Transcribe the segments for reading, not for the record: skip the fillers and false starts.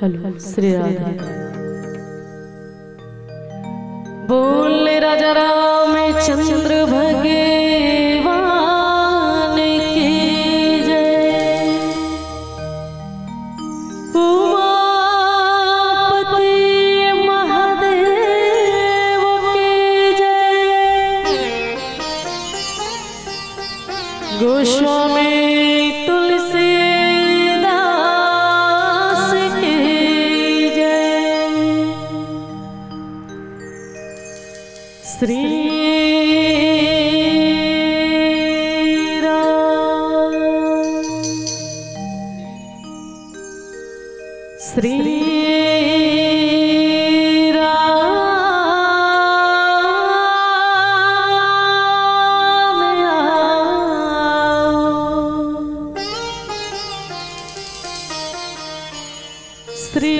Hello Shri Radhe. बोल राजा रामचंद्र भगवान की जय। उमापति महादेव की जय। गोस्वामी श्री राम श्री राम श्री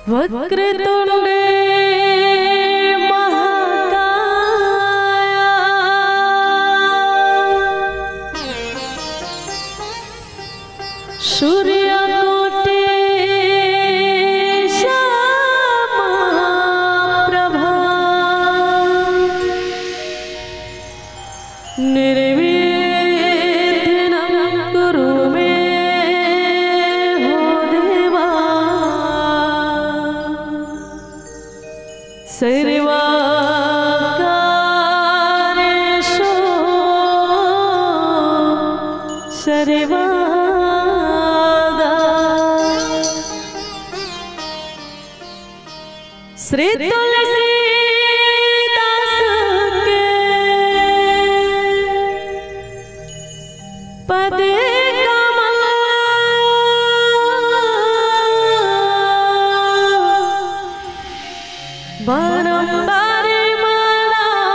वक्रतुंडे महाकाया सूर्यकोटि समप्रभा निर्विघ्नं कुरु मे सर्वकार्येषु सर्वदा। श्री तुलसीदास के पद बारंबार मनावो,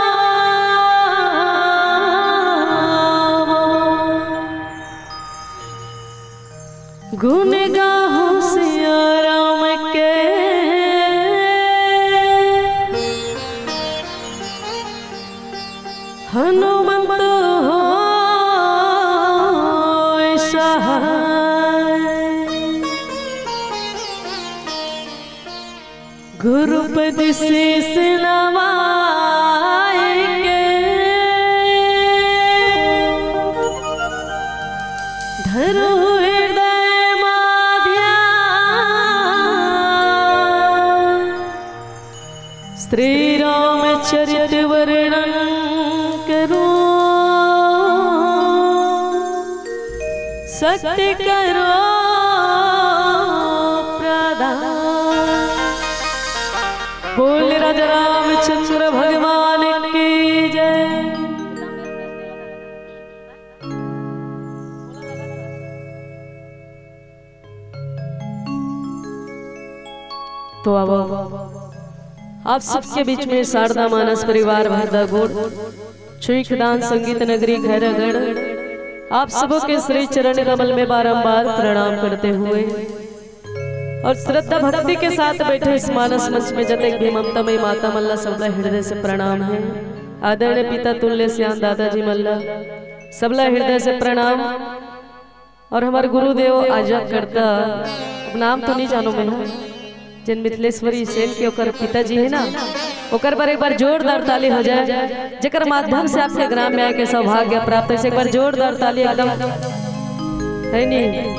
गुण गाहो सिया राम के। हनुमंत होय सहाय, गुरुपद शीस नवाएंगे। धरो हृदय माध्यान, श्री रामचरित वर्णन करो। शक्ति करो बोल राजा रामचंद्र भगवान की जय। तो अब आप सबके बीच में शारदा मानस परिवार भरदा गोड़ छुईखदान संगीत नगरी खैरागढ़ आप सबों के श्री चरण कमल में बारंबार प्रणाम करते हुए और श्रद्धा भक्ति के साथ बैठे इस मानस मंच में जतेक भी ममतामयी माता मल्ला सबला हृदय से प्रणाम है। आदरणीय पिता तुल्य श्याम दादाजी मल्ला सबला हृदय से प्रणाम। और हमारे गुरुदेव आजा करता नाम तो नहीं जानो मैं, जिन मिथिलेश्वरी सेन के ओकर पिताजी है ना, ओकर पर एक बार जोरदार ताली हो जाए, जेकर माध्यम से आपके ग्राम में आए के सौभाग्य प्राप्त है। एक बार जोरदार ताली एकदम है नहीं।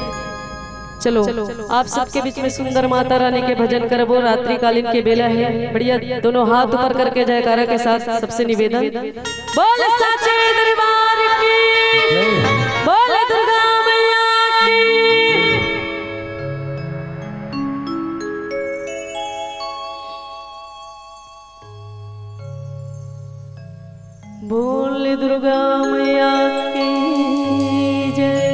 चलो आप सबके बीच में सुंदर माता रानी के भजन करबो। रात्रि कालीन के बेला है, बढ़िया दोनों हाथ ऊपर करके जयकारा के साथ सबसे निवेदन बोल सच्चे दरबार की, बोल दुर्गा मैया की। बोल दुर्गा मैया की जय।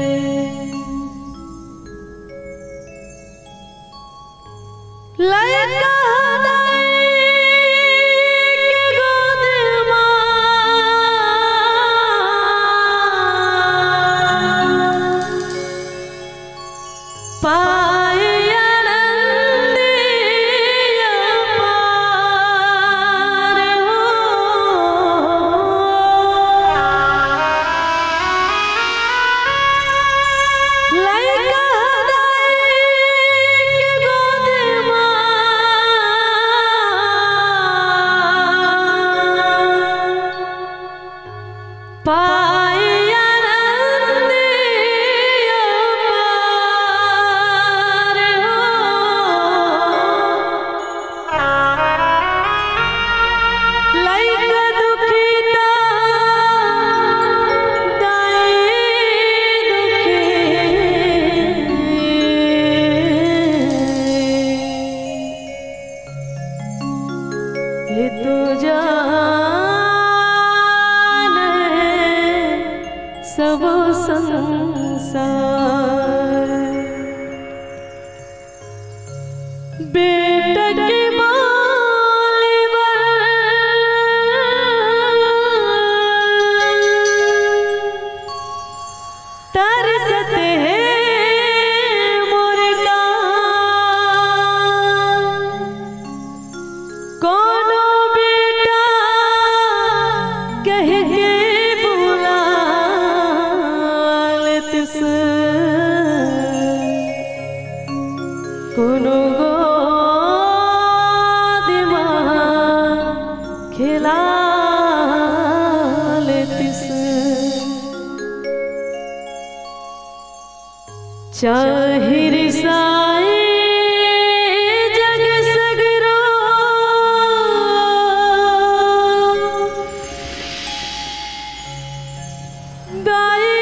लयका बेटा के तरसते हैं मुर्गा कोनो बेटा कह के बुला लेत से कोनो गोद में खिला लेत से चाहे रिसाए जग सगरो गाए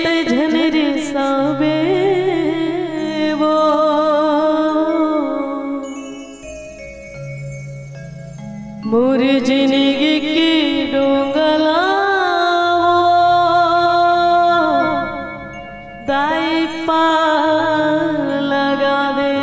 तझन रिसावे वो मोर जिंदगी की डोंगला दाई पार लगावे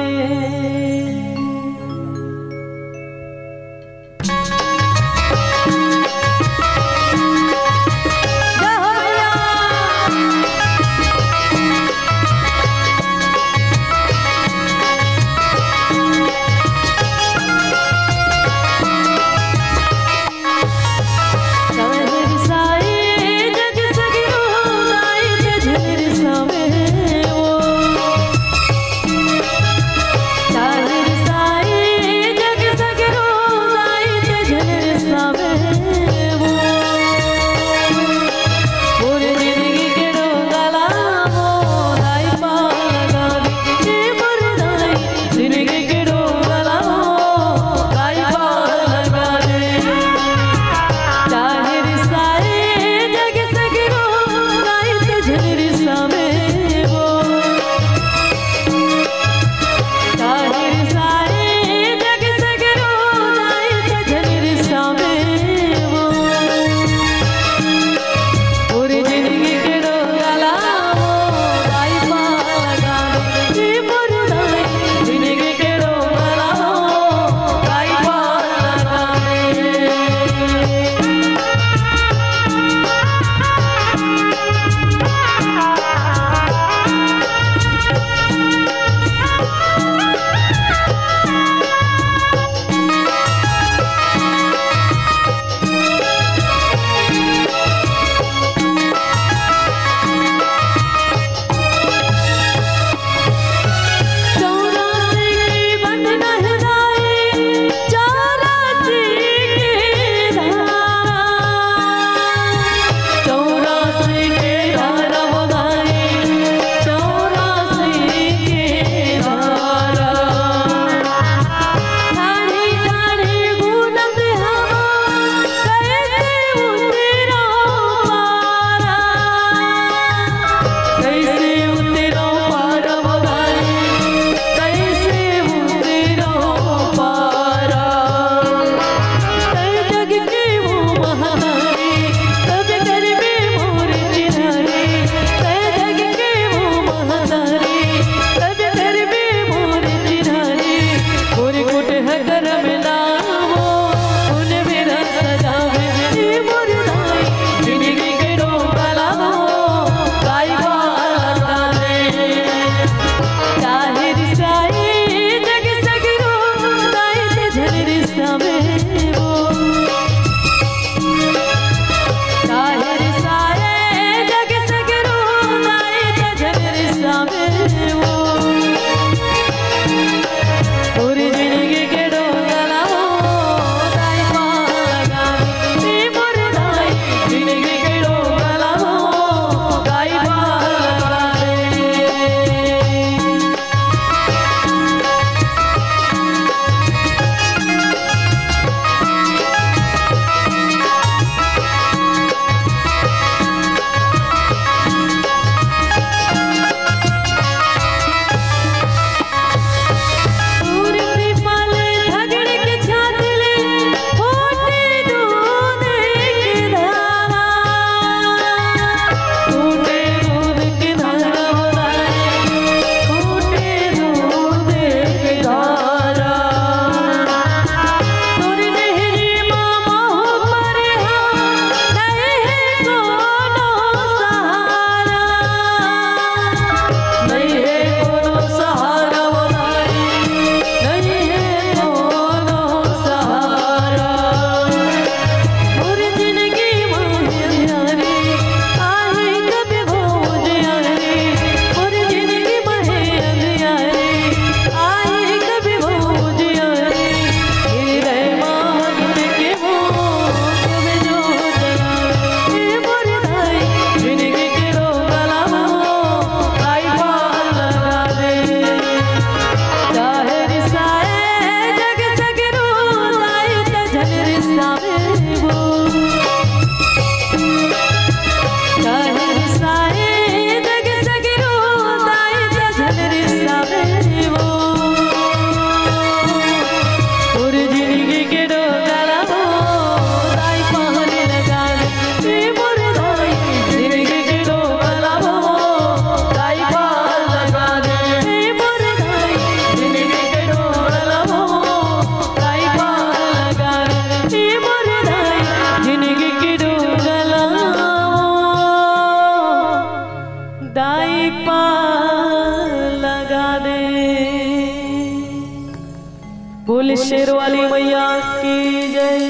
बोले शेर वाली मैया की जय,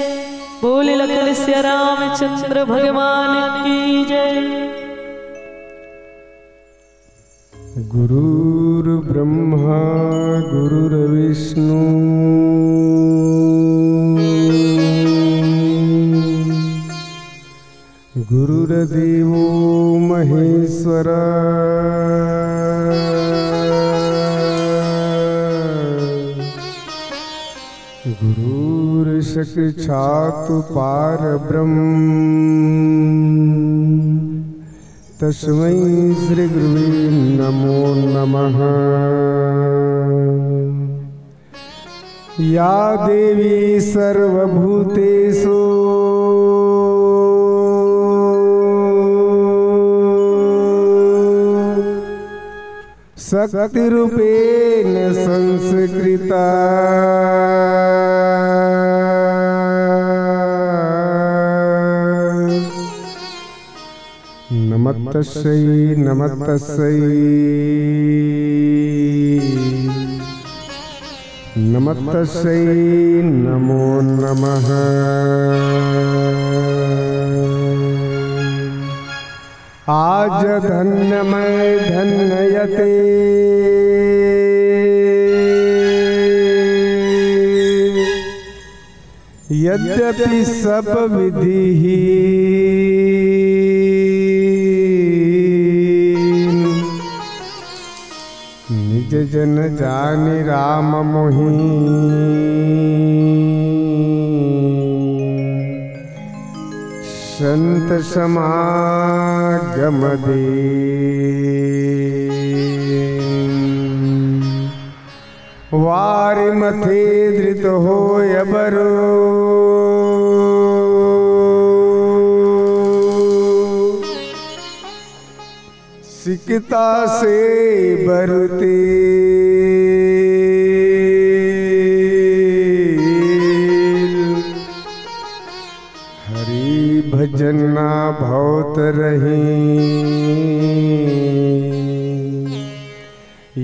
बोले लखन सिया रामचंद्र भगवान की जय। गुरुर् ब्रह्मा गुरुर्विष्णु गुरुर्देवो महेश्वर गुरुर्साक्षात् परब्रह्म तस्मै श्री गुरुवे नमो नमः। या देवी सर्वभूतेषु शक्तिरूपेण संस्कृता नमस्तस्यै नमस्तस्यै नमस्तस्यै नमो नमः। आज धन्यमय धन्ययते यद्यपि सब विधि निज जन जानि राम मोहि संत समागम दे। वारि मथे धृत होय बरो सिकता से बरते हरि भजना बहुत रही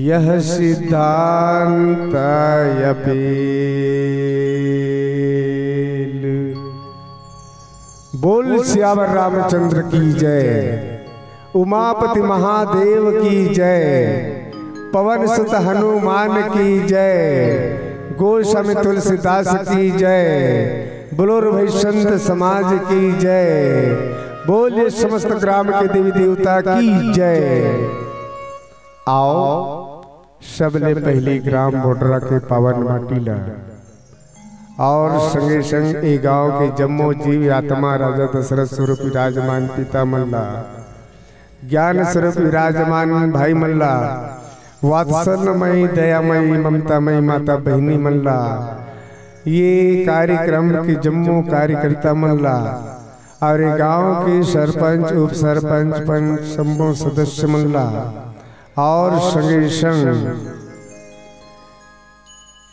यह सिद्धांत अपेल। बोल सियावर रामचंद्र की जय, उमापति महादेव की जय, पवन सुत हनुमान की जय, गोस्वामी तुलसीदास की जय, बोलो भाई संत समाज की जय, बोलिए समस्त ग्राम के देवी देवता की जय। आओ सबले पहली ग्राम बोडरा के पावन माटीला और संगे संग ए गांव के जम्मो जीव आत्मा राजा दशरथ स्वरूप विराजमान पिता मल्ला, ज्ञान स्वरूप विराजमान भाई मल्ला, वात्सल्यमयी दयामयी ममतामयी माता बहिनी मल्ला, ये कार्यक्रम के जम्मू कार्यकर्ता मल्ला और गांव के सरपंच उप सरपंच पंच समूह सदस्य मल्ला और संगे संग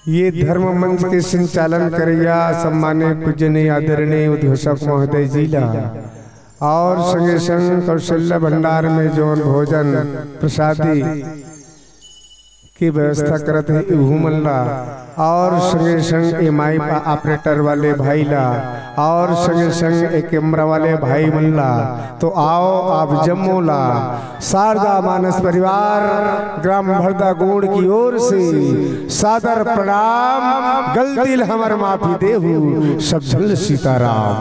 ये धर्म मंच के संचालन करिया सम्मान्य पूजनीय आदरणीय उद्घोषक महोदय जिला और संगे संग कौशल्य भंडार में जौन भोजन प्रसादी की व्यवस्था करते हैं मल्ला और संगे संग एमआई ऑपरेटर वाले भाई ला और संगे संग एक कैमरा वाले भाई मल्ला। तो आओ आप जम्मूला शारदा मानस परिवार ग्राम भरदा गोड़ की ओर से सादर प्रणाम, गलती हमर माफी देहु सब जल सीताराम।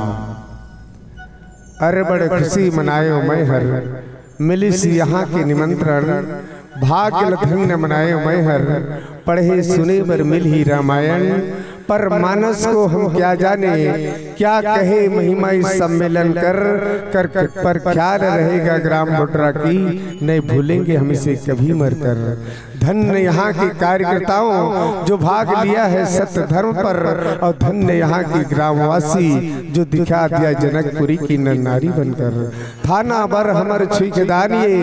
अरे बड़े खुशी मनायो मैं हर मिली सी यहाँ के निमंत्रण, भाग्य धन्य मनायो मैं हर पढ़े सुने पर मिल ही रामायण, पर मानस को हम क्या जाने क्या कहे महिमा इस सम्मेलन कर पर ख्याल रहेगा ग्राम बोडरा की, नहीं भूलेंगे हम इसे कभी मर कर। धन्य यहाँ के कार्यकर्ताओं जो भाग लिया है सत्य धर्म पर, और धन्य यहाँ की ग्रामवासी जो दिखा दिया जनकपुरी की नर नारी बनकर। थाना बर हमर छुईदानिये,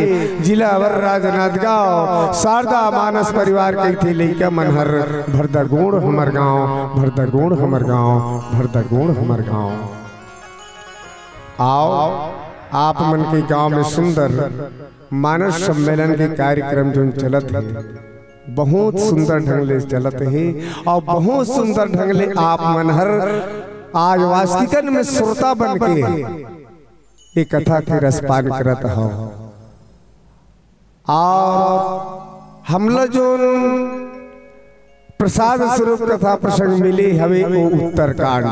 जिला वर राजनांदगांव, शारदा मानस परिवार के थे लइका मनहर, भरदा गोड़ हमर गाँव, भरदा गोड़ हमर गाँव, भरदा गोड़ हमर गाँव। आओ आप मन के गांव में सुंदर मानस सम्मेलन के कार्यक्रम जो चलत है, बहुत सुंदर ढंग ले चलत है और बहुत सुंदर ढंग ले आप मनहर आज वास्तिकन में श्रोता बन के ये कथा के रसपान करत हो। और हमला जो प्रसाद स्वरूप कथा प्रसंग मिली हवे वो उत्तरकांड।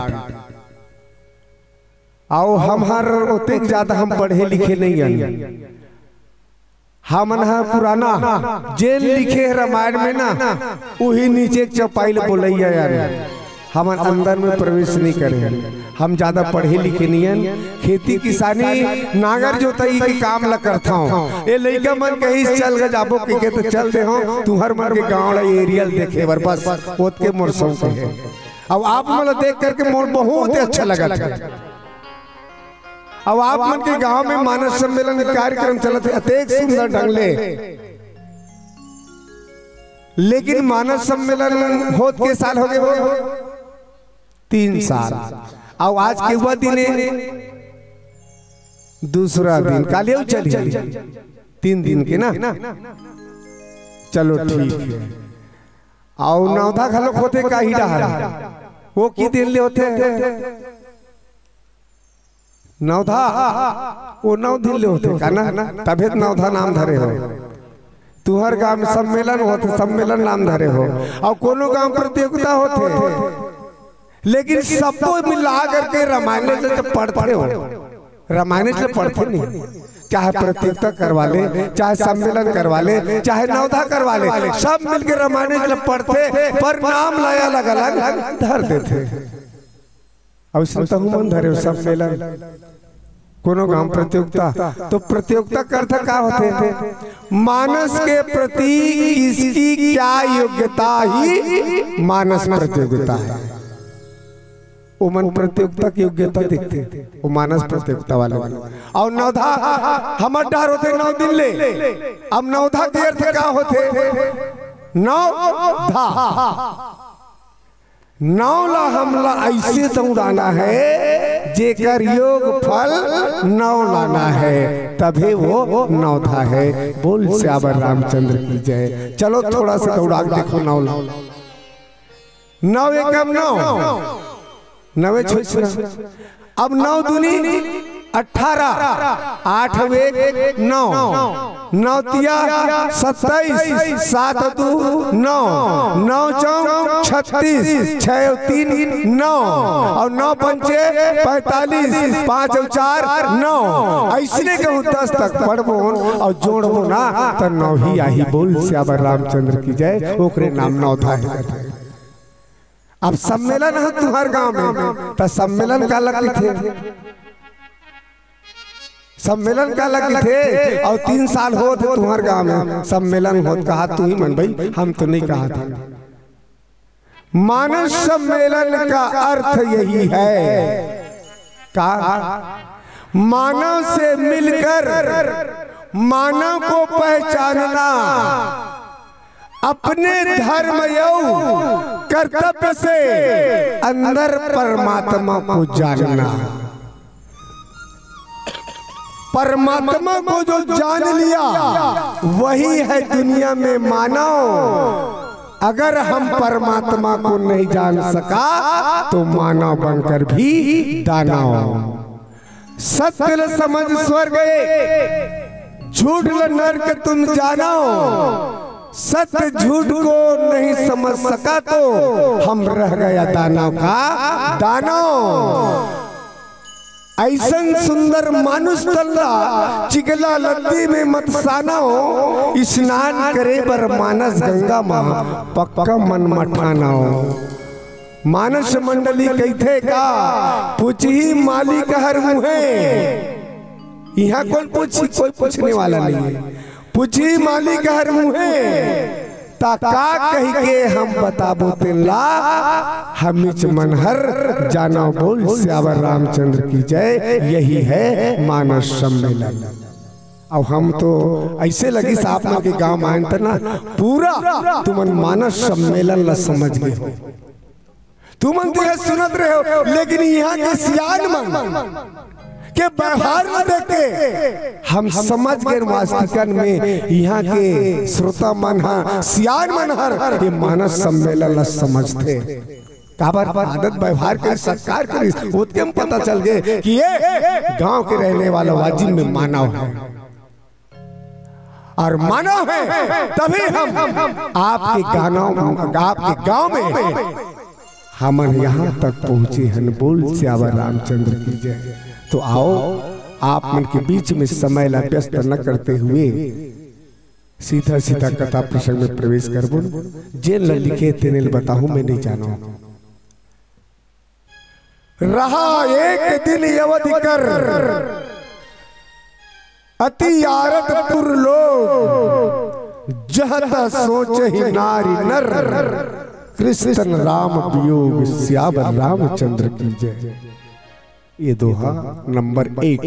आओ हम हर उतने ज्यादा हम पढ़े लिखे नहीं हैं, हमन हा पुराना जेल लिखे रामायण में ना वही नीचे चौपाई बोलैया यार, हम अंदर में प्रवेश नहीं करे। हम ज्यादा पढ़े लिखे नहीं हैं, खेती किसानी नागर जोताई के काम ला करता हूँ। ये लड़का मन कहीं चल गए जाबो के तो चल दे हो तुम्हार मन के गाँव एरियल देखे बर बस ओत के मोर शौक है। अब आप मतलब देख करके मोर बहुत अच्छा लगा था। अब आप मन के गांव में मानस सम्मेलन कार्यक्रम चलत है अतेक सुंदर ढंग ले, लेकिन मानस सम्मेलन होत के साल हो गए हो 3 साल। अब आज के हुआ दिन दूसरा दिन काले चलिए 3 दिन के ना, चलो ठीक है। और नौधा खलोक होते का ही डहारा वो की दिन ले होते नौधा वो 9 दिन ले होते का ना, तभी नौधा नाम धरे हो। तुहर गांव में सम्मेलन होते सम्मेलन नाम धरे हो और कोनो गांव प्रतियोगिता होते, लेकिन सबको मिला करके रामायण से पढ़ते हो। रामायण से पढ़ते नहीं, चाहे प्रतियोगिता करवा ले, चाहे सम्मेलन करवा ले, चाहे नौधा करवा ले, सब मिलके रामायण से पढ़ते पर नाम लाया अलग अलग धर देते। अब मन धरे सम्मेलन कोनो गांव प्रतियोगिता, तो प्रतियोगिता करता क्या होते मानस के प्रति इसकी क्या योग्यता ही मानस प्रतियोगिता है। वो मन प्रतियोगिता की योग्यता देखते वो मानस प्रतियोगिता वाले। और नौधा हम डर होते 9 दिन ले। अब नौधा के अर्थ क्या होते नौधा, नौला हमला ऐसे दौड़ाना है जेकर योग फल 9 लाना है, तभी वो नौधा है। बोल श्यावर रामचंद्र की जय। चलो थोड़ा सा दौड़ा के देखो 9 9 एकम 9 9 छोड़। अब 9 दूनी 18 8 वे 9 9 तिया 27 7 2 9 9 चौक 36 6 3 9 और 9 पंचे 45 5 और 4 9। ऐसने कहूँ 10 तक पढ़बो और जोड़बो ना तो 9 ही आही। बोल श्यावर रामचंद्र की जय। ओकरे नाम नौधा है। अब सम्मेलन है तुम्हार गांव में तो सम्मेलन का लगी थे, सम्मेलन का लगी थे और 3 साल हो थे तुम्हारे गांव में सम्मेलन हो। कहा तू ही मन भाई, हम तो नहीं कहा था। मानस सम्मेलन का अर्थ यही है का मानव से मिलकर मानव को पहचानना, अपने धर्म कर्तव्य से अंदर परमात्मा को जानना। परमात्मा को जो जान लिया वही है दुनिया में मानव। अगर हम परमात्मा को नहीं जान सका तो मानव बनकर भी दानव। सत्य ल समझ स्वर्ग गए, झूठ ल नरक तुम जानो। सत्य झूठ को नहीं समझ सका तो हम रह गया दानव का दानव। ऐसन सुंदर मानुष तल्ला चिगला लद्दी में मत सानो। स्नान करे बर मानस गंगा माँ पक्का मन मठाना। मानस मंडली कहते का पूछी मालिक हर मुहे। यहाँ कौन पूछी, कोई पूछने वाला नहीं है। पूछी मालिक हर मुहे ताका कही के हम बताबो तेला हमिच मनहर जाना। बोल श्यावर रामचंद्र की जय। यही है मानस सम्मेलन। अब हम तो ऐसे लगी साफ मन के गांव आए थे ना, पूरा तुमन मानस सम्मेलन ला समझ गए हो। तुमन तो सुनत रहे हो, लेकिन यहाँ के सियान मन के व्यवहार न देख के हम समझ गए वास्तविकन में यहाँ के श्रोता मन सियान मन हर ये मानस सम्मेलन समझते काबर आदत व्यवहार के सत्कार करी उसके हम पता चल गए कि ये गांव के रहने वाला वाजिब में मानव है और मानव है तभी हम आपके गांव में हम यहाँ तक पहुँचे हैं। बोल श्यावर रामचंद्र की जय। तो आओ आप मन के बीच में समय ला व्यस्त न करते हुए सीधा सीधा कथा प्रसंग में प्रवेश करबो। जेन ल लिखे तेने बताहूं मैं नहीं जानो। रहा एक दिन अवधि कर अति आरत पुर लोग जहता सोच ही नारी नर कृष्ण राम वियोग श्यावर रामचंद्र की जय। ये दोहा नंबर 1।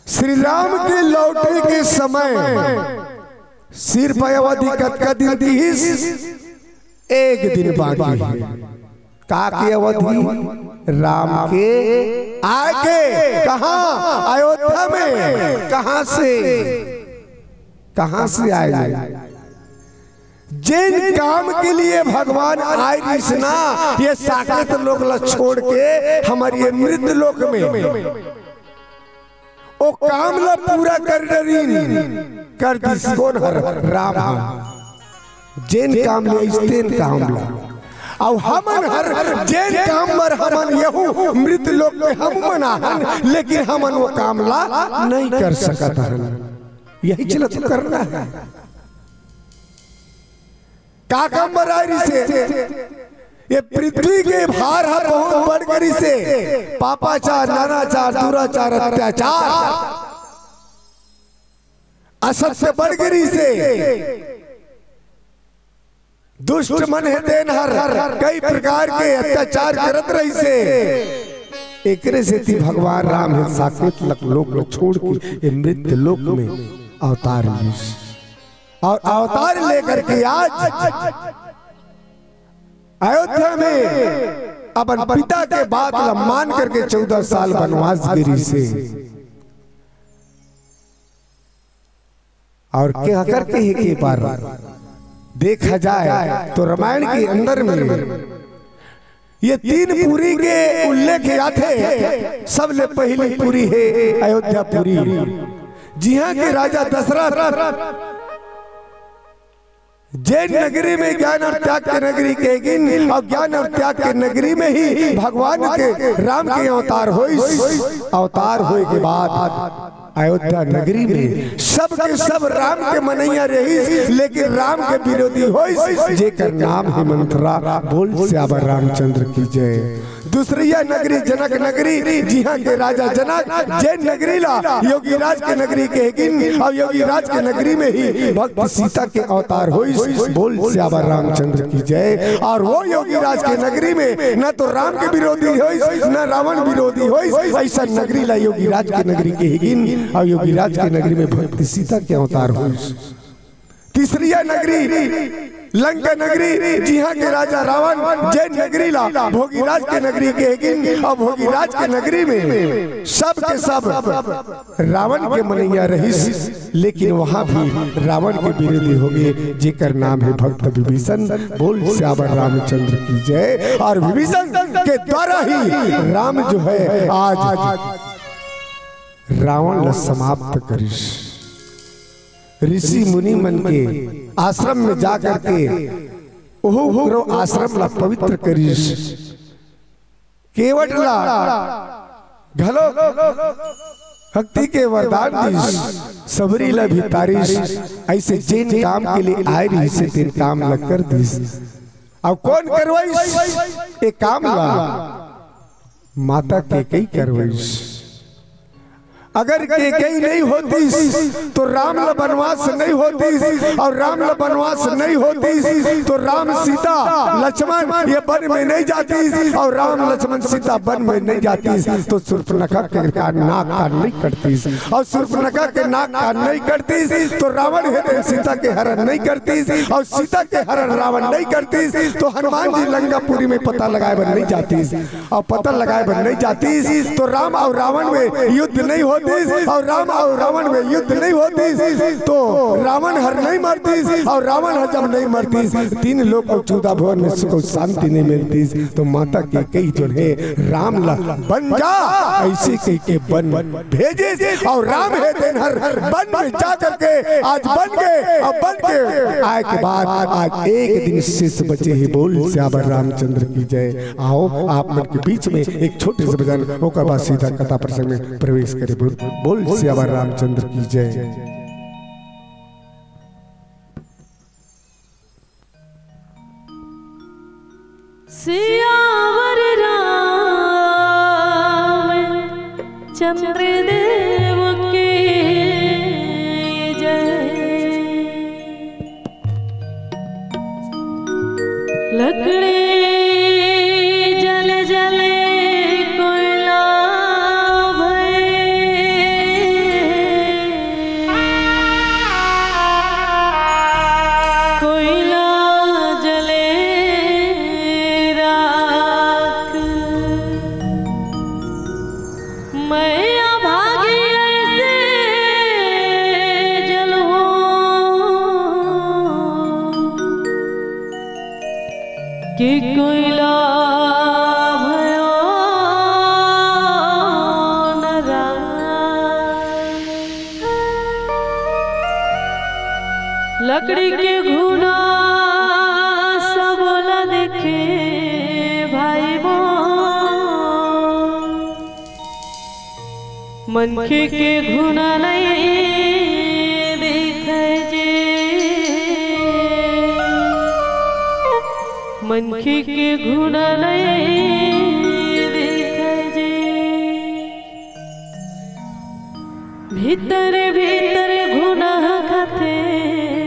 श्री राम के लौटे के समय सिर पर अवधि का दिन तीस एक दिन बाकी है। का की अवधि राम के आगे कहां अयोध्या में कहां से आए जिन काम के लिए भगवान आए कृष्णा ये साकेत लोग ला छोड़ के हमारी मृत लोक में ओ काम ला पूरा कर दिस कौन हर राम जिन काम ले इस्तेन काम ला और हमन हर जिन काम पर हमन यहू मृत लोक में हम मना लेकिन हमन वो काम ला नहीं कर सकता है। यही चलत करना है का काम बरारी से ये पृथ्वी के भार है बहुत बढ़ गई से पापाचार नानाचार दुराचार अत्याचार असत्य बढ़ गई से दुष्ट मन है देन हर कई प्रकार के अत्याचार करत रही से एकरे से थी भगवान राम है साकेत लोक छोड़ के ये मृत लोक में अवतार और अवतार लेकर के आज अयोध्या में अपन पिता के बात मान करके 14 साल वनवास गिरी से और क्या करके ही के बार देखा जाए तो रामायण के अंदर में ये 3 पुरी के उल्लेख आते। सबले पहली पुरी है अयोध्या पुरी जिहां के राजा दशरथ जैन नगरी में ज्ञान और त्याग के नगरी कहेगिन और ज्ञान और त्याग के नगरी में ही भगवान के राम के अवतार होए के बाद अयोध्या नगरी में सब के सब राम के मनैया रही लेकिन राम के विरोधी होई जेकर नाम है मंत्रा। बोल श्यावर रामचंद्र की जय। दूसरिया नगरी जनक नगरी जिहां के राजा जनक जैन नगरी ला योगीराज के नगरी कहेगिन और योगीराज के नगरी में ही भक्त सीता के अवतार होई। बोल श्यावर रामचंद्र की जय। और वो योगीराज के नगरी में न तो राम के विरोधी होई न रावण विरोधी होई ऐसा नगरी ला योगीराज के नगरी कहेगिन और योगीराज के नगरी में भक्त सीता के अवतार होई। तीसरिया नगरी लंका नगरी जिहां के राजा रावण जैन नगरी ला भोगीराज के नगरी कहेगिन और भोगीराज के नगरी में सब के सब रावण के मनैया रही लेकिन वहां भी रावण के विरोधी हो गए जेकर नाम है भक्त विभीषण। बोल श्यावर रामचंद्र की जय। और विभीषण के द्वारा ही राम जो है आज रावण ला समाप्त करिस। ऋषि मुनि मन के आश्रम में जाकर के ओहो आश्रम ला पवित्र करिस। केवट ला घलो भक्ति के वरदान दिस सबरी ला भी तारीस। ऐसे जिन काम के लिए आए रही से तीन काम ला कर दिस। अब कौन करवाइस एक काम ला माता के कई करवाइस। अगर कैकेयी नहीं होती तो राम ल वनवास नहीं होती, और राम ल वनवास नहीं होती तो राम सीता लक्ष्मण ये वन में नहीं जाती, और राम लक्ष्मण सीता वन में नहीं जाती तो शूर्पणखा के नाक कान नहीं कटती, और शूर्पणखा के नाक कान नहीं कटती तो रावण है सीता के हरण नहीं करती, और सीता के हरण रावण नहीं करती तो हनुमान जी लंकापुरी में पता लगाए बन नहीं जाती, और पता लगाए बन नहीं जाती तो राम और रावण में युद्ध नहीं होती, और राम और रावण में युद्ध नहीं होती तो रावण हर नहीं मरती, और रावण हर जब नहीं मरती तीन लोग और 14 भुवन में सुख शांति नहीं मिलती। तो माता के कई जो है राम ला बन जा ऐसे कई के बन भेजे, और राम है दिन हर बन में जा करके आज बन गए, अब बन के आए के बाद आज एक दिन शेष बचे ही बोल श्यावर रामचंद्र की जय। आओ आप मन के बीच में एक छोटे से भजन होकर बाद सीधा कथा प्रसंग में प्रवेश करे। बोल श्यावर रामचंद्र की जय। सियावर राम चंद्र देव की जय। लकड़ी जले जले कोयला भय, कोयला जले राख, मैं अभागी ऐसे जलूं कि कोयला भयो न राख। लकड़ी के घुना सब न देखे भाई बो, मनखे के घुना नहीं देखे जे, मनखे के घुना नहीं देखे जे। भीतर भीतर घुना खाते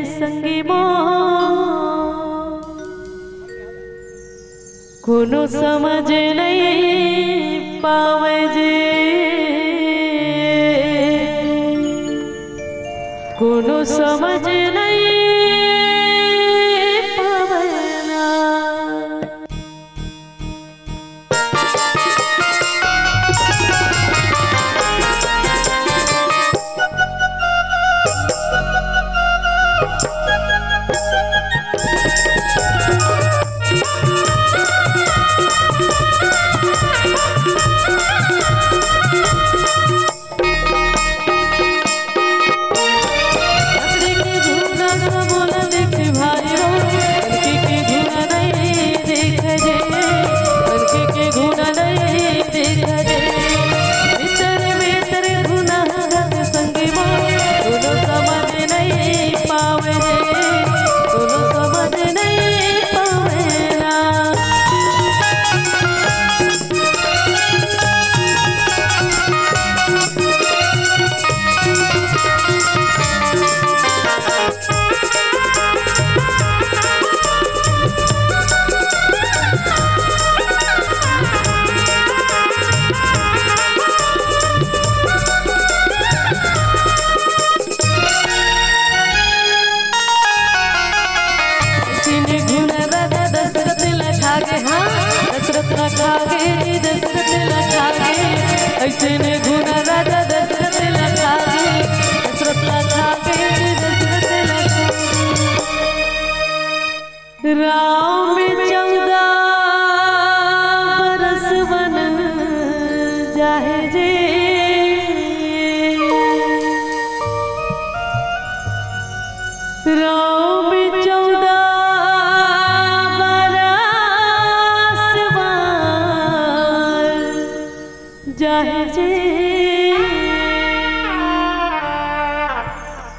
संगी मो, कोनो समझ नहीं पावे जे, कोनो समझ नहीं पावना। ऐसे ने गुना राजा दशरथ लगा के, दशरथ लगा के दशरथ लगा के। राम में 14 बरस बन जाए जे, राम में 14 जाहे जे।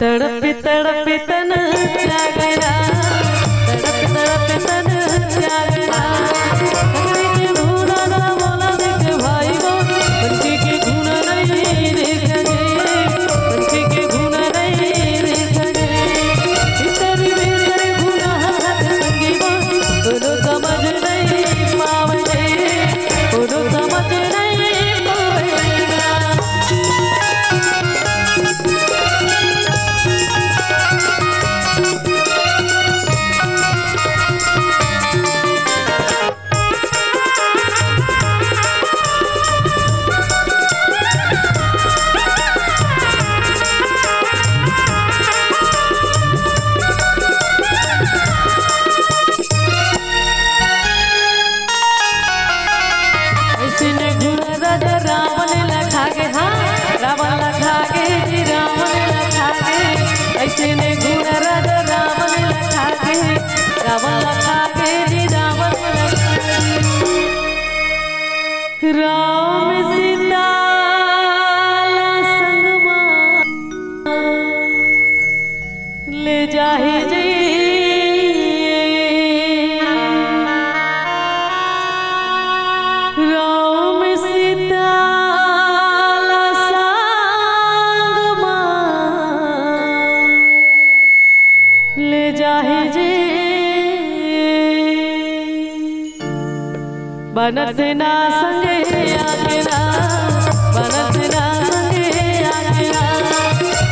तड़प तड़प तन जागरा, तड़प तड़प तन जागरा। लकड़ी के घुना ना बोला देख भाई वो, बनके के घुना नहीं देख जे। ले जाहि जी राम सीता संग ले जाहि जी बनत ना संगे आकेरा बनत ना संगे आकेरा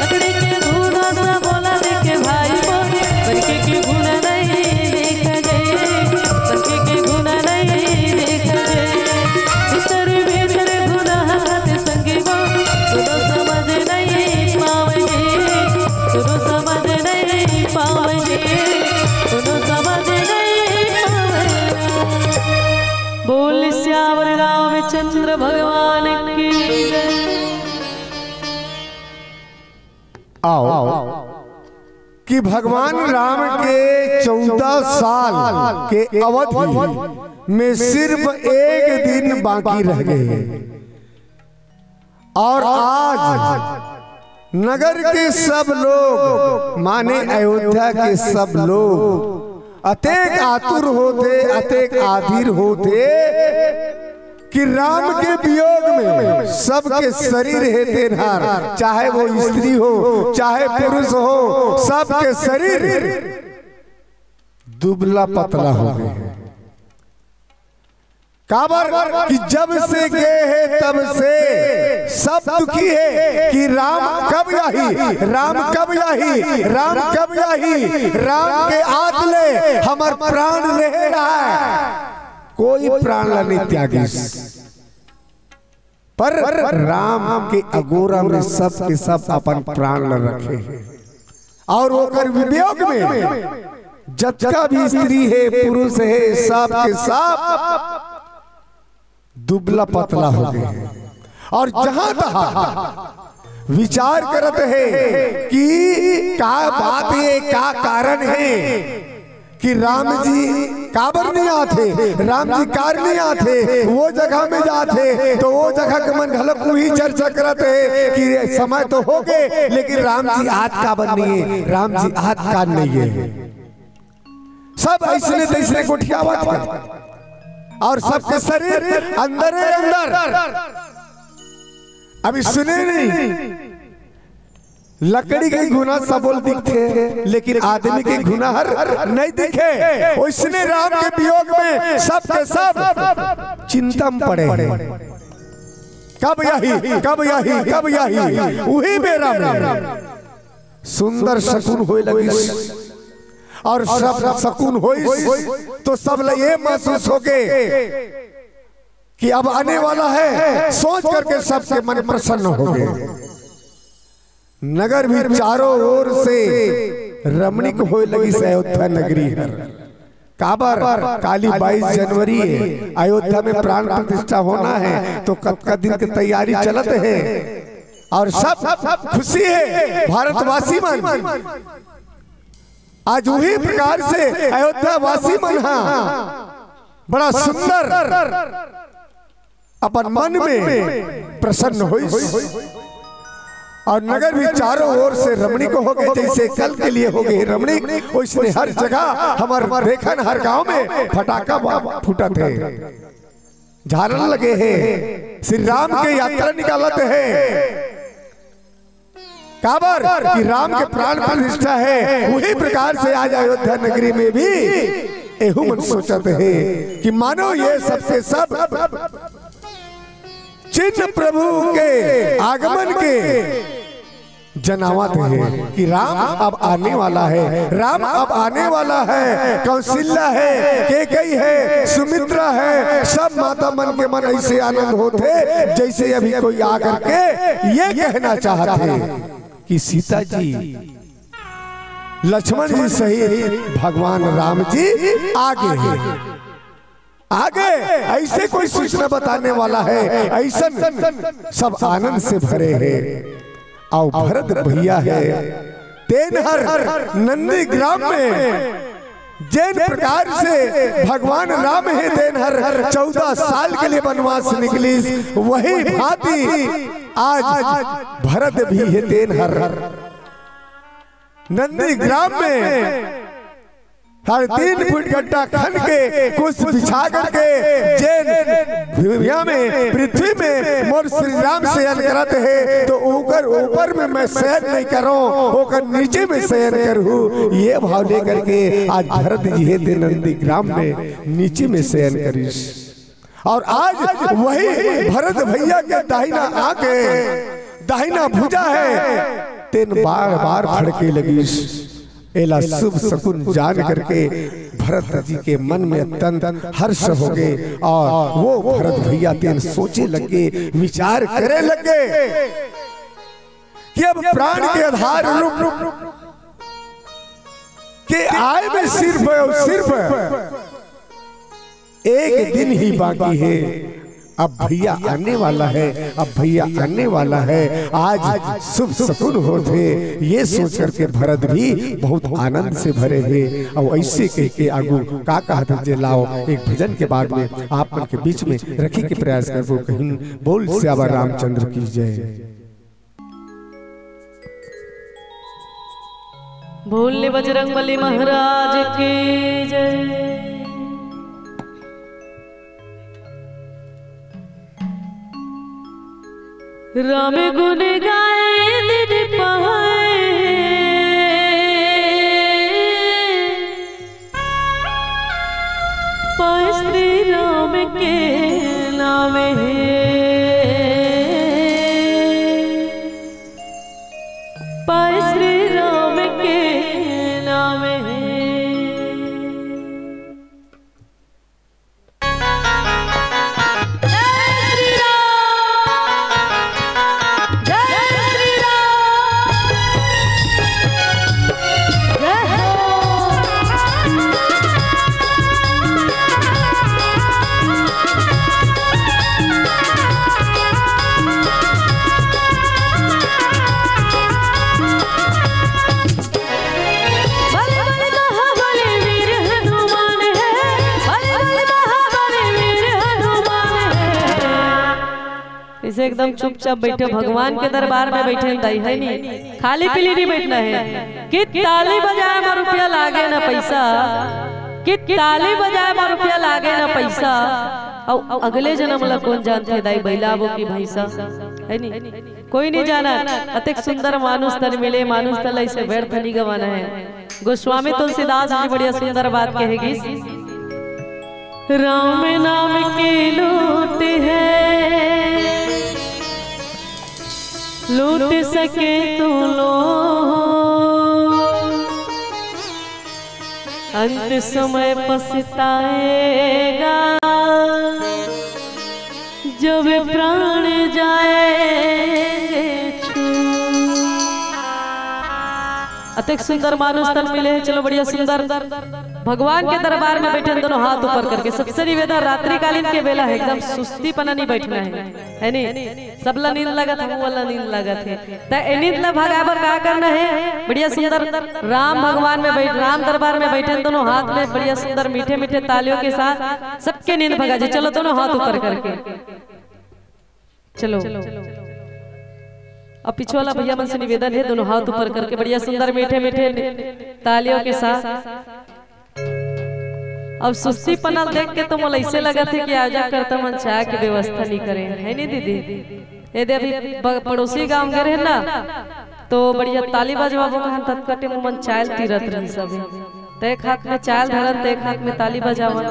लकड़ी के धुना सा बोला देखे भाई बोले बनके की गुना नहीं देखा गए बनके की गुना नहीं देखा गए भीतर गुना हाथ संगे वो तो समझ नहीं पाओगे तो समझ नहीं पाओगे तो समझ नहीं पाओगे। बोल श्यावर रामचंद्र भगवान की आओ कि भगवान राम के 14 साल के अवधि में सिर्फ एक दिन बाकी रह गए और आज नगर के सब लोग माने अयोध्या के सब लोग अतेक आतुर होते अतेक आधीर होते कि राम के वियोग में सबके शरीर हेते नार चाहे वो स्त्री हो चाहे पुरुष हो सबके शरीर दुबला पतला हो गए। काबर कि जब से गए हैं तब से सब दुखी है कि राम कब यही राम कब यही राम कब यही राम के आतले हमार प्राण रह रहा है कोई प्राण नहीं त्यागी पर राम के अगोरा में सब के सब अपन प्राण रखे और वो कर वियोग में जतका भी स्त्री है पुरुष है सब के सब दुबला पतला हो गए और जहां तहां विचार करते हैं कि क्या बात है क्या कारण है कि राम जी काबर नहीं आते राम जी कार नहीं आते वो जगह में जाते तो वो जगह के मन घलक वही चर्चा करते हैं कि समय तो हो गए लेकिन राम जी आज काबर नहीं है राम जी आज कार नहीं है सब ऐसने तैसने गोठियावत है और सबके शरीर अंदर है अंदर अभी सुने नहीं लकड़ी के गुना सबोल दिखते लेकिन आदमी के गुना हर नहीं दिखे उसने राम के वियोग में सब के सब चिंता में पड़े कब यही कब यही कब यही वही बेरा में सुंदर शकुन होए लगी और सब शकुन होई तो सब ये महसूस हो गए कि अब आने वाला है सोच करके सबके मन प्रसन्न हो गए। नगर भी चारों ओर से रमणीक होए लगी अयोध्या नगरी है काबर काली 22 जनवरी है अयोध्या में प्राण प्रतिष्ठा होना है तो कब दिन की तैयारी चलते है और सब खुशी है भारतवासी मन आज वही प्रकार से अयोध्या वासी मन बड़ा सुंदर अपन मन में प्रसन्न हुई और नगर भी चारों ओर से रमणीक हो गए जैसे कल के लिए हो गए रमणीक उसने हर जगह हमारे देखन हर गांव में फटाका फूटा थे झाड़न लगे हैं श्री राम के यात्रा निकालते हैं काबर कि राम के प्राण प्रतिष्ठा है वही प्रकार से आज अयोध्या नगरी में भी एहू मन सोचते हैं कि मानो ये सबसे सब चिन्ह प्रभु के आगमन के जनावत है कि राम अब आने वाला है राम अब आने वाला है कौशल्या है केकई है सुमित्रा है सब माता मन के मन ऐसे आनंद होते जैसे अभी कोई आकर के ये कहना चाहते कि सीता जी लक्ष्मण जी सहित भगवान राम जी आगे हैं आगे ऐसे कोई सूचना बताने वाला है ऐसा सब आनंद से भरे हैं आओ भरत भैया है तेनहर नंदी ग्राम में जिन प्रकार से भगवान राम है तेनहर 14 साल के लिए वनवास निकली वही भांति आज भरत भी है तेनहर नंदीग्राम में 3.5 फुट गड्ढा खन के कुछ बिछा करके जैन भूमिया में पृथ्वी में मोर श्री राम शयन करत है तो ऊपर में मैं शयन नहीं करूं ओकर नीचे में शयन करूं ये भाव लेकर के आज भरत जी है नंदीग्राम में नीचे में शयन करीस और आज वही भरत भैया के दाहिना आके दाहिना भुजा है तेन बार बार फड़के लगीस एला शुभ शकुन जान करके भरत जी के मन में अत्यंत हर्ष हो गए और वो भरत भैया तेन सोचे लगे विचार करे लगे कि अब प्राण के आधार रूप के आय में सिर्फ एक दिन ही बाकी है अब भैया आने वाला है अब भैया आने वाला है आज शुभ शकुन होते ये सोच करके भरत भी बहुत आनंद से भरे हैं और ऐसे कह के आगू का कहते जे लाओ एक भजन के बाद में आप मन के बीच में रखी के प्रयास करबो कहीं बोल श्यामा रामचंद्र की जय बोले बजरंगबली महाराज की जय। राम गुण गाए दिन पाए पाए श्री राम के नाम पाए श्री राम के नाम इसे एकदम चुपचाप बैठे भगवान के दरबार में बैठे दाई है नहीं खाली पीली नहीं बैठना है कि ताली बजाए में रुपया लागे ना पैसा कि ताली बजाए में रुपया लागे ना पैसा और अगले जन्म ला कौन जानते दाई बैलाबो की भैंसा है नहीं कोई नहीं जाना अतिक सुंदर मानुष तन मिले मानुष तल ऐसे व्यर्थ नहीं गवाना है। गोस्वामी तुलसीदास जी बढ़िया सुंदर बात कहेगी राम नाम की लूट है लूट सके तो लो अंत समय पछताएगा जब प्राण जाए अतिक सुंदर मानुष तन मिले हैं। चलो बढ़िया सुंदर भगवान के दरबार में बैठे दोनों हाथ ऊपर करके सबसे निवेदन रात्रिकालीन के बेला है एकदम सुस्ती पना नहीं बैठना है नहीं सबला नींद लगा था वाला नींद लगा थे तो नींद ला भगावर का करना है बढ़िया सुंदर राम भगवान में बैठ राम दरबार में बैठे दोनों हाथ में बढ़िया सुंदर मीठे मीठे तालियों के साथ सबके नींद भगा जी। चलो दोनों हाथ ऊपर करके चलो अब पीछे वाला भैया मन से निवेदन है दोनों हाथ ऊपर करके बढ़िया सुंदर मीठे मीठे तालियों के साथ। अब सुस्ती पनल देख के तो मुझे ऐसे लगा थे कि आजा करता मन चाय की व्यवस्था नहीं करे है नहीं दीदी ये दे अभी पड़ोसी गांव गए रहे ना तो बढ़िया ताली बजवाबो कहां तक कटे मन चाय तीरत रही सब तो एक हाथ में चाय धरन तो एक हाथ में ताली बजावन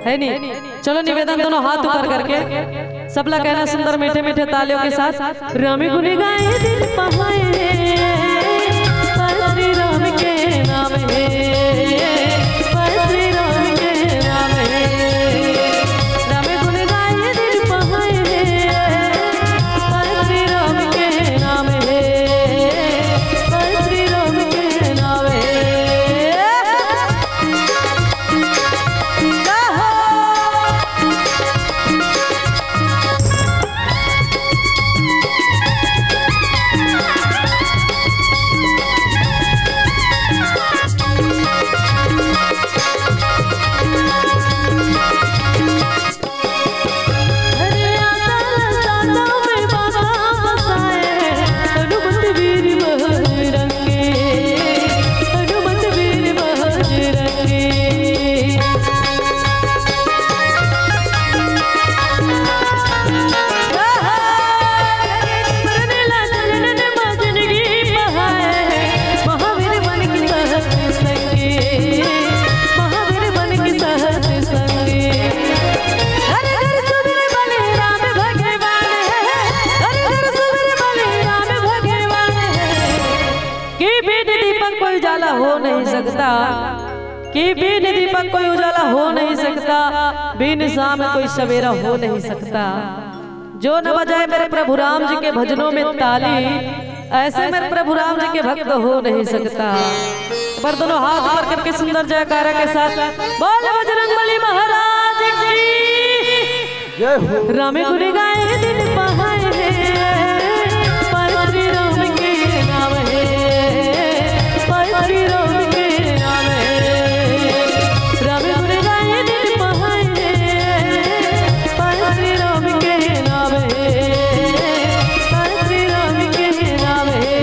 है नहीं। चलो निवेदन दोनों हाथ ऊपर करके सबला कहना सुंदर मीठे मीठे तालियों के साथ राम गुण गाए दिल पहाए श्री राम के नाम है श्री राम के नाम है राम गुण गाए दिल पहाए श्री राम के नाम है श्री राम के नाम है। हो नहीं सकता, कि बिन दीपक कोई उजाला हो नहीं सकता, बिन शाम कोई सवेरा हो नहीं सकता। जो न बजाए मेरे प्रभु राम जी के भजनों में ताली, ऐसे मेरे प्रभु राम जी के भक्त हो नहीं सकता। पर दोनों हाथ पर करके सुंदर जयकारा के साथ बोल बजरंगबली महाराज की राम गुण गाए दिन पहाए पर श्री राम के नाम है, पर श्री राम के नाम है। राम गुण गाए दिन पहाए पर श्री राम के नाम है, पर श्री राम के नाम है।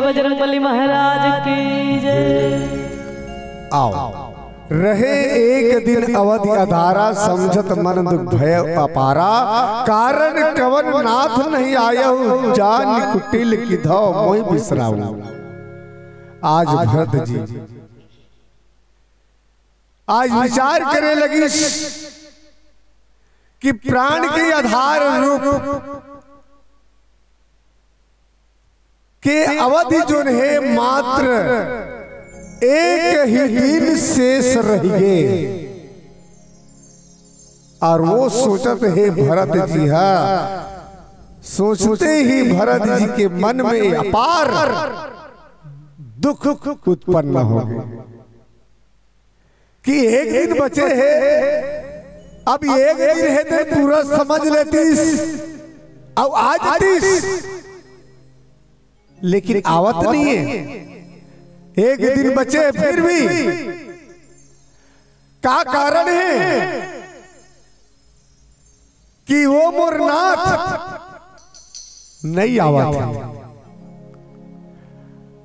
बजरंगबली महाराज की जय। आओ रहे एक दिन अवधि अधारा, समझत मन दुख भय अपारा। कारण कवन नाथ नहीं आयहु, जान कुटिल किधौ मोहि बिसराऊ। आज भरत जी आज विचार करे लगी कि प्राण के आधार रूप के अवधि जो है मात्र एक ही दिन शेष रहिए। और वो सोचत है भरत जी, सोचते ही भरत जी के मन में अपार दुख उत्पन्न हो गए कि एक दिन बचे हैं। अब एक दिन है तो पूरा समझ लेतीस, अब आज आतीस, लेकिन आवत नहीं है। एक दिन बचे फिर भी क्या कारण है कि वो मोरनाथ नहीं आवत है।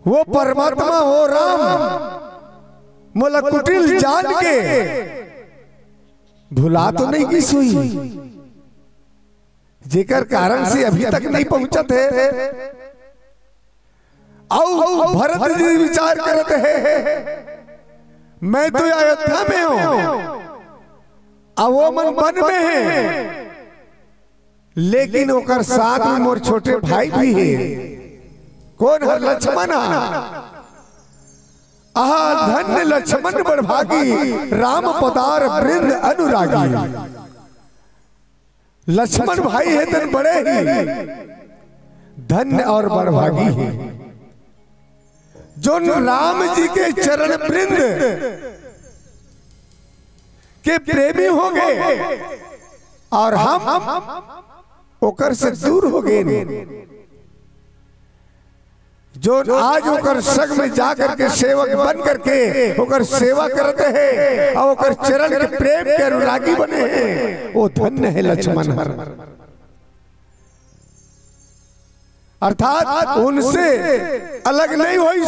वो परमात्मा हो राम मोला कुटिल जान के भुला तो नहीं की सुई, जेकर कारण से अभी तक नहीं पहुंचत है। आओ भरत जी विचार करते हैं, मैं तो अयोध्या में हूं, अब वो मन वन में है, लेकिन ओकर साथ में मोर छोटे भाई भी है। कौन है? लक्ष्मण। आहा धन्य लक्ष्मण बड़भागी, राम पदार वृंद अनुरागी। लक्ष्मण भाई है तन बड़े ही धन्य और बड़भागी है, जो राम जी के चरण वृंद के प्रेमी हो गए और हम ओकर से दूर हो गए। जो आज ओकर संग में जाकर के सेवक बन करके ओकर सेवा करते हैं और ओकर चरण के प्रेम के अनुरागी बने हैं, वो धन्य है लक्ष्मण। अर्थात उनसे अलग नहीं हुई,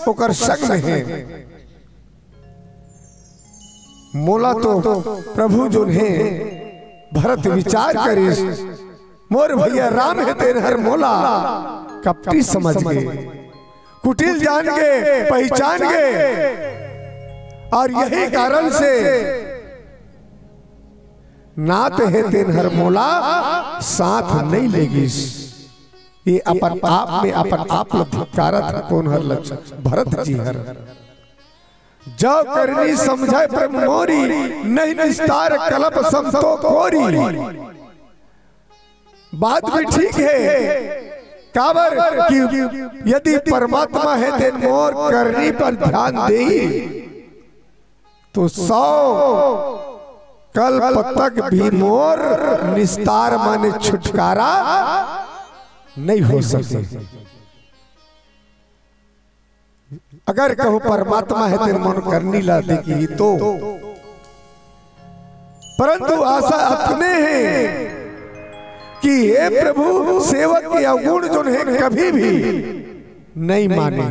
ओकर संग में है। मोला तो प्रभु जो है भरत विचार करिस, मोर भैया राम है तेरे हर मोला कपटी समझ गए, कुटिल जान गए, पहचान गए। और यही कारण से नात है तेन हर मोला साथ नहीं लेगिस। ये अपन आप में अपन आप धिकारत कौन हर लक्षण भरत जी हर जो करनी समझे प्रेम मोरी नहीं निस्तार कलप समतो कोरी। बात भी ठीक है काबर कि यदि परमात्मा है तेन मोर करनी पर ध्यान दे तो 100 कल्प तक भी मोर निस्तार माने छुटकारा नहीं हो सके। अगर कहो परमात्मा है तेन मन करनी ला देगी तो, परंतु आशा अपने हैं कि हे प्रभु सेवक के अवगुण जो है कभी भी नहीं माने,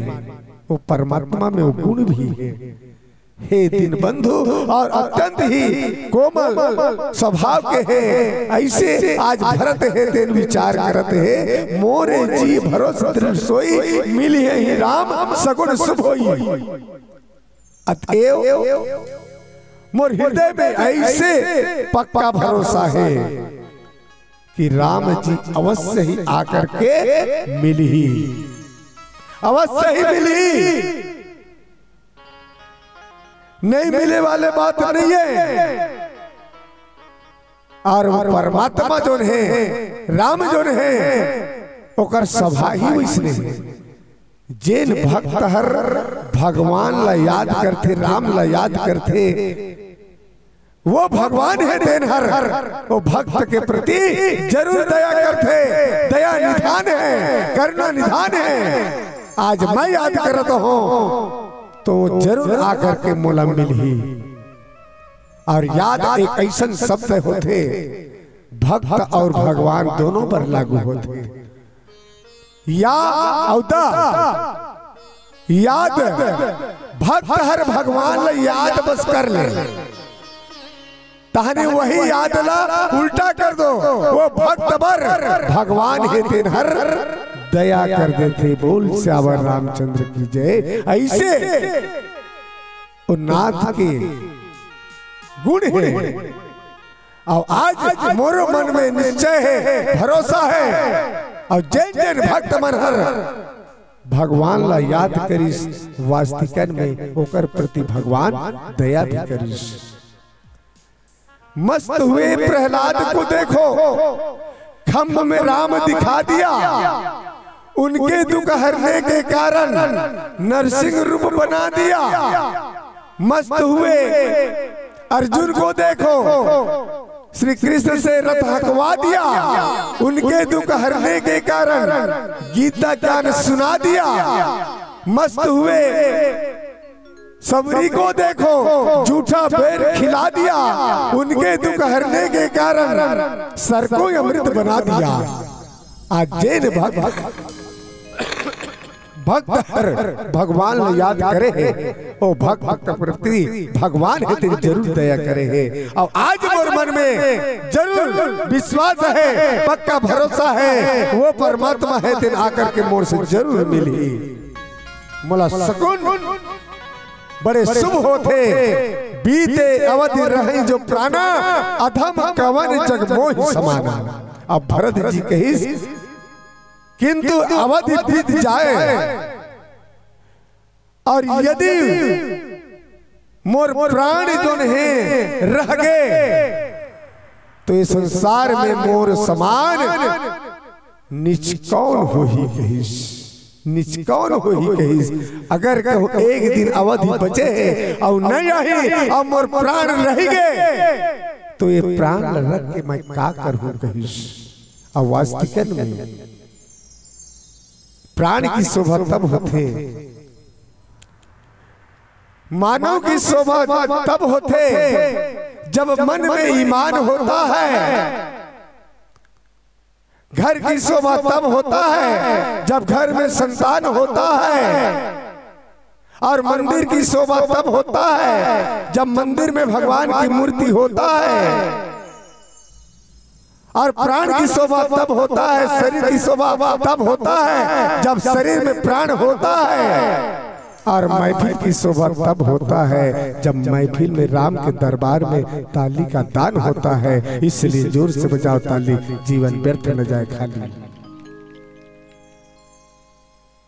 वो परमात्मा में वो गुण भी है। हे दीन बंधु और अत्यंत ही कोमल स्वभाव के है, ऐसे आज भरत है तेन विचार करत है। मोरे जी भरोसा दृढ़ सोई मिली है ही राम सगुण शुभ होई। अतएव मोर हृदय में ऐसे पक्का भरोसा है कि राम जी अवश्य ही आकर के मिली ही, अवश्य ही मिली, नहीं मिले वाले बात नहीं है। और वो परमात्मा जो है राम जो है ओकर सभा ही वैसने है। जेन भक्त हर भगवान ला याद करते, राम ला याद करते, वो भगवान है तेन हर वो भक्त के प्रति जरूर दया करते। दया निधान है, करुणा निधान है। आज मैं याद करता हूँ तो जरूर आकर के मोला मिली। और याद एक ऐसा शब्द होते भक्त और भगवान दोनों पर लागू होते। या औदा याद भक्त हर भगवान ला याद बस कर ले, तहने वही याद ला उल्टा कर दो, वो भक्त बर भगवान है तेन हर दया कर देते। बोल श्यावर रामचंद्र की जय। ऐसे वो नाथ के गुण है। और आज मोरो मन में निश्चय है, भरोसा है। और जैन जैन भक्त मन हर भगवान ला याद करिस, वास्तविकन में ओकर प्रति भगवान दया भी करिस। मस्त हुए प्रहलाद को देखो, खम्भ में राम दिखा दिया, उनके दुख हरने के कारण नरसिंह रूप बना दिया। मस्त हुए अर्जुन को देखो, श्री कृष्ण से रथ हकवा दिया, उनके दुख हरने के कारण गीता ज्ञान सुना दिया। मस्त हुए सबरी को देखो, झूठा बेर खिला दिया, उनके दुख हरने के कारण सर को अमृत बना दिया। आज जैन भक्त हर भगवान ने याद करे है, ओ भक्त प्रति भगवान है तेरी जरूर दया करे है। और आज मोर मन में जरूर विश्वास है, पक्का भरोसा है, वो परमात्मा है तेन आकर के मोर से जरूर मिली। मोला सकुन बड़े शुभ होते, बीते अवधि रहे जो प्राणा, अधम कवन जग मोहि समाना। अब भरत जी कहिस किंतु अवधि बीत जाए और यदि मोर प्राण जो है रह गए तो इस संसार में मोर समान निच कौन हो ही कहिस, निच कौन हो ही कहिस। अगर कहो एक दिन अवधि बचे और नहीं आई और मोर प्राण रह गए तो ये प्राण रख के मैं का करूं कहिस। और वास्तविकन में प्राण की शोभा तब होते, मानव की शोभा तब होते जब मन में ईमान होता है। घर की शोभा तब होता है जब घर में संतान होता है। और मंदिर की शोभा तब होता है जब मंदिर में भगवान की मूर्ति होता है। और प्राण की शोभा तब होता है, शरीर की शोभा तब होता है जब शरीर में प्राण होता है। और महफिल की शोभा तब होता है जब महफिल में राम के दरबार में ताली का दान होता है। इसलिए जोर से बजाओ ताली, जीवन व्यर्थ न जाए खाली।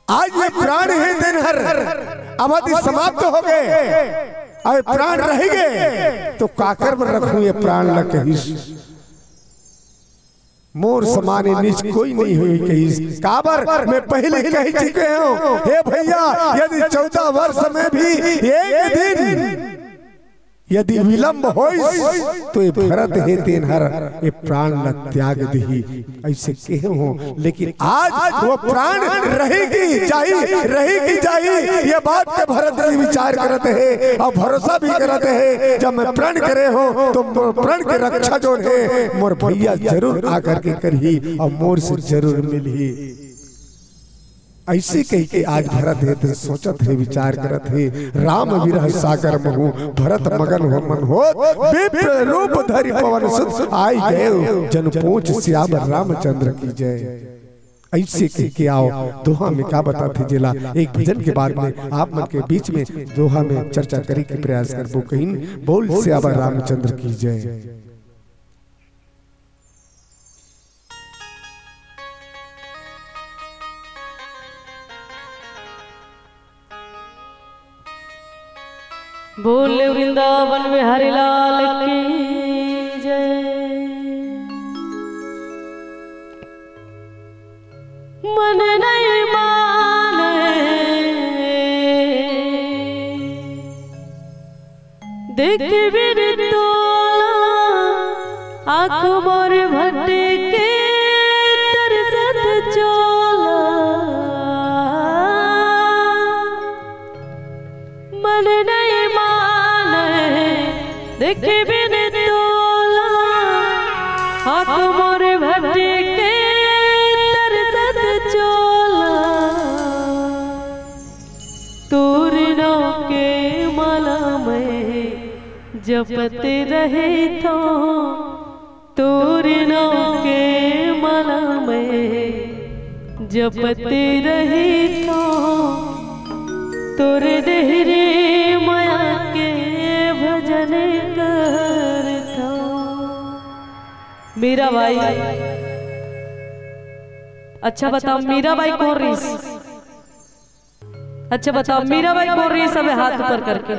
आज ये प्राण है दिन हर अवधि समाप्त हो गए, और प्राण रहेंगे तो काकर में रखूं ये प्राण लग मोर समाने नीच कोई नहीं हुई कहीं। काबर मैं पहले कह चुके हूँ, हे भैया यदि 14 वर्ष में भी एक दिन यदि विलंब हो तो ये भरत हे तेन हर ये प्राण न त्याग दी, ऐसे कहे हो। लेकिन आज वो प्राण रहेगी जाही ये बात के भरत जी विचार करते हैं और भरोसा भी करते हैं। जब मैं प्रण करे हो तो प्रण के रक्षा जो है मोर भैया जरूर आकर के करही और मोर से जरूर मिलही। ऐसे कही के आज भरत है तो सोचत है विचार करत है, राम विरह सागर महु भरत मगन हो मन हो, विप्र रूप धरि पवन सुत आई गए जन पूछ सियावर रामचंद्र की जय। ऐसे कह के आओ दोहा में क्या बताते जिला। एक भजन के बाद में आप मन के बीच में दोहा में चर्चा करी के प्रयास कर वो कहीं बोल सियावर रामचंद्र की जय। बोल वृंदावन बिहारी लाल की जय। मन नहीं माने देख बिन तोला, आँख मोर भटके तरसत चोला। मन नहीं देख बिन तोला, आँख मोर भटके तरसत चोला। तोरनो के माला में जपते रहे तो, तोरनो के माला में जपते रहे तो, तोर देहरे माया के भजन करता। मीराबाई, अच्छा बताओ मीराबाई कौन रही? अच्छा बताओ मीराबाई कौन रही? सब हाथ ऊपर करके।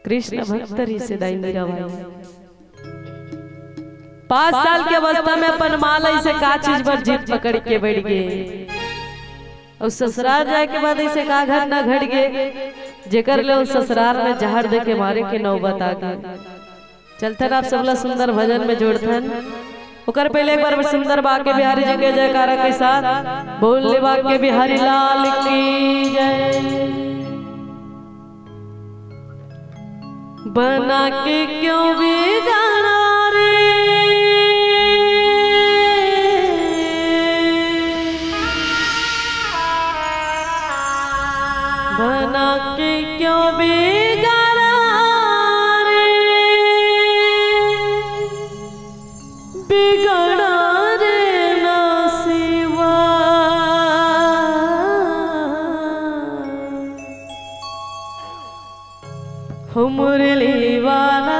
कृष्ण भक्त रही से दाई मीराबाई। 5 साल के अवस्था में अपन माल ऐसे का चीज पर जीत पकड़ के बैठ गए, और ससुराल जाए के बाद ऐसे का घटना घट गए जेकर ले ससुराल में जहर दे के मारे के नौबत आ गए। चलते आप सबला सुंदर भजन में जोड़थन। ओकर पहले एक बार सुंदर बाके बिहारी जी के जयकारा के साथ बोल बाके बिहारी लाल की जय। बना के क्यों बिगाड़ा रे, बना के क्यों बिगाड़ा रे, बिगड़ा रे नसीबा। हो मुरली वाला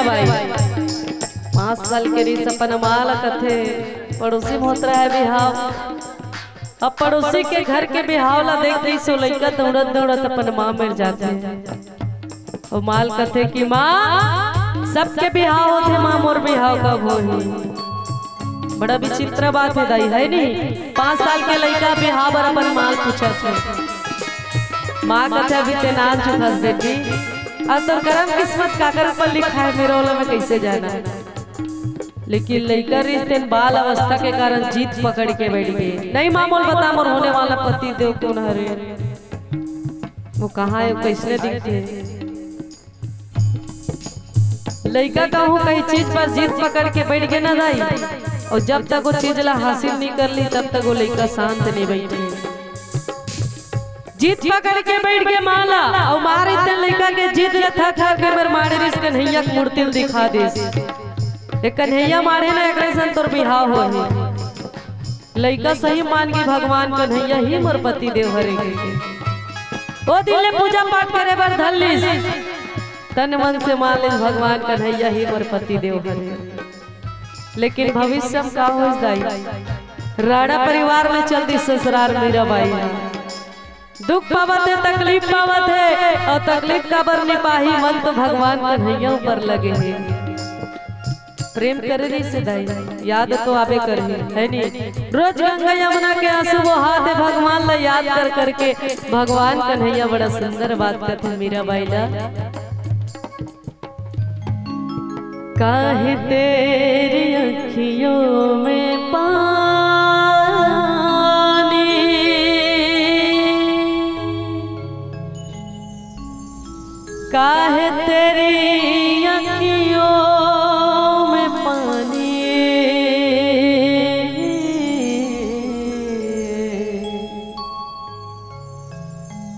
मीरा बाई 5 साल के रीस अपन माल कथे पड़ोसी में होत रहा है बिहाव। अब पड़ोसी के घर के बिहाव ला देख रही सो लइका दौड़त दौड़त अपन माँ मिल जाते और माल कथे कि माँ सबके बिहाव होते माँ मोर बिहाव कब होही। बड़ा विचित्र बात है दाई है नहीं। 5 साल के लइका बिहाव पर अपन माल पूछा थे। माँ कथे अभी ते नाम चुखस बेटी अब तो करम किस्मत काकर पर लिखा है मेरे वाला में कैसे जाना है। लेकिन लइका रिश्ते बाल अवस्था के कारण जीत पकड़ के बैठ गए। नहीं मामूल बता मोर होने वाला पति देव कौन हरे वो कहाँ है कैसे दिखते। लइका कहूँ कहीं चीज पर जीत पकड़ के बैठ गए ना दाई और जब तक वो चीज ला हासिल नहीं कर ली तब तक वो लइका शांत नहीं बैठे। जीत पकड़ के बैठ के माला और मारे इतने लइका के जीत था खा के मेरे मारे रिस कन्हैया की मूर्ति दिखा दे। एक कन्हैया मारे ना एक रेसन तोर बिहाव हो लइका सही मान की भगवान कन्हैया ही मोर पति देव हरे ओ दिले पूजा पाठ करे बर धल्ली तन मन से मान ले भगवान कन्हैया ही मोर पति देव हरे। लेकिन भविष्य में का हो जाई राणा परिवार में चलती ससुराल मीरा बाई दुख पावत है तकलीफ पावत है और तकलीफ का बर निपाही मन तो भगवान कन्हैया ऊपर लगे है। प्रेम करे रही से दाई याद तो आबे करही है नी। रोज गंगा यमुना के आंसू वो हाथ है भगवान ला याद कर करके भगवान कन्हैया बड़ा सुंदर बात कहते मीरा बाई ला। काहे तेरी अखियों में पानी काहे तेरी अखियों में पानी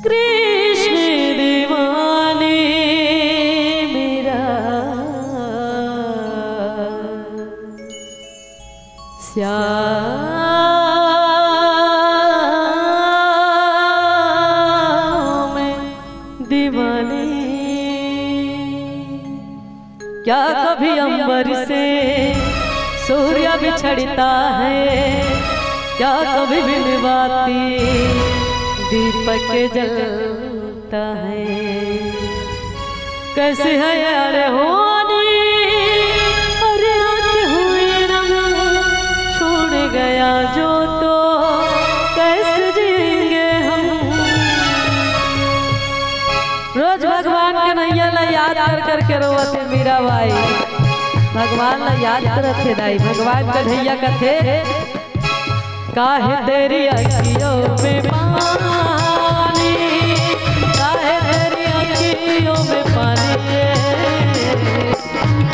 कृष्ण दीवानी मेरा श्याम दीवानी क्या कभी अंबर से सूर्य बिछड़ता है क्या कभी बिनवाती दीपक जलता है। कैसे है अरे होनी अरे आके हुए रंग छोड़ गया जो तो कैसे जिएंगे हम। रोज भगवान कन्हैया ला याद कर करके रोवते मीरा बाई भगवान ला याद करते दाई भगवान कन्हैया कथे काहे तेरी अखियों में पानी काहे तेरी अखियों में पानी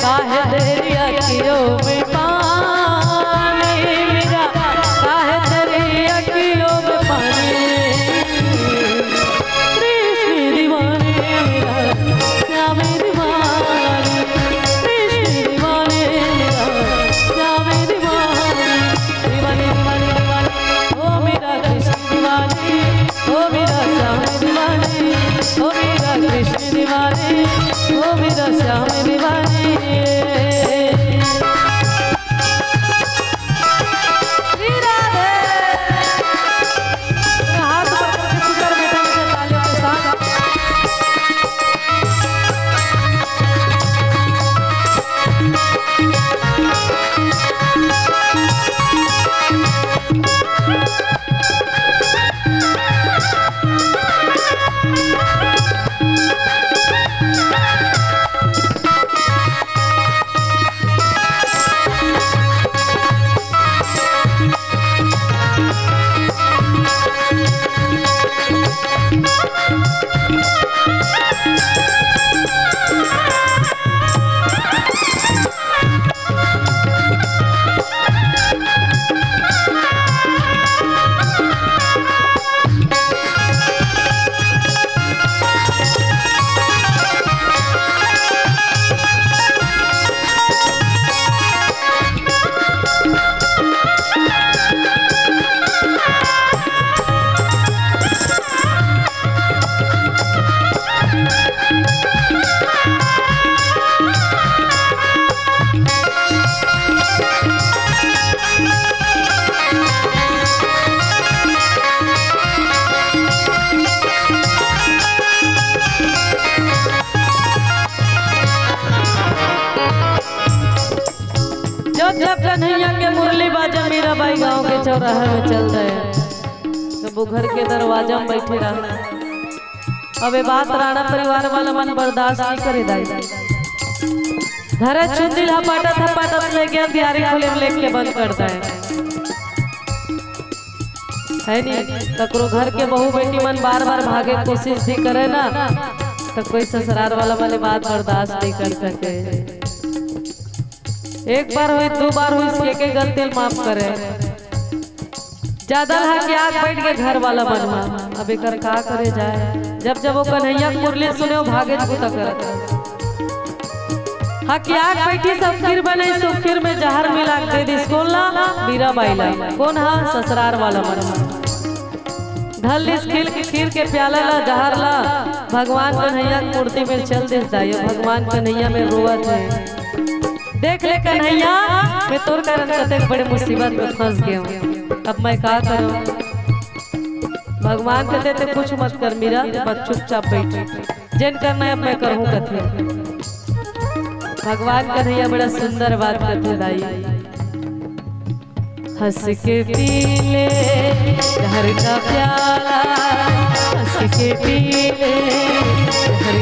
काहे तेरी अखियों में पानी मेरा काहे तेरी अखियों में पानी कृष्ण दीवाने मेरा श्याम दीवाने कृष्ण दीवाने मेरा श्याम दीवाने दीवाने दीवाने दीवाने ओ मेरा कृष्ण दीवाने ओ मेरा श्याम दीवाने ओ मेरा कृष्ण दीवाने ओ मेरा श्याम दीवाने। जब जब कन्हैया के मुरली बाजा मीरा बाई गाँव के चौराहे में चल रहे तो वो घर के दरवाजा में बैठे रहा। अब ये बात राणा परिवार वाला मन बर्दाश्त नहीं करे दाई। घर चुंदी हपाटत ले गया दिहाड़ी खोले लेके बंद करता है नहीं। तकरो घर के बहू बेटी मन बार बार भागे कोशिश भी करे ना तो कोई ससुराल वाला वाले बात बर्दाश्त नहीं कर सके। एक बार हुई दो बार हुई के गलती माफ करे ज्यादा है कि आग बैठ के घर वाला बनवा। अब एक का करे जाए जब जब वो कन्हैया मुरली सुने वो भागे तक हाँ कि आग बैठी सब खीर बने सो खीर में जहर मिला दे दी कौन ला मीरा बाई ला कौन हा ससुराल वाला बनवा ढल इस खीर के प्याला ला जहर ला भगवान कन्हैया मूर्ति में चल देता है। भगवान कन्हैया में रोवत है देख ले कन्हैया मैं तोर कारण कते बड़े मुसीबत में फंस गया हूँ अब मैं क्या करूँ। भगवान कहते थे कुछ मत कर मीरा बस चुपचाप बैठ जिन करना है अब मैं करूँ कथे। भगवान कन्हैया बड़ा सुंदर बात करते दाई हंस के पीले घर का प्याला हंस के पीले घर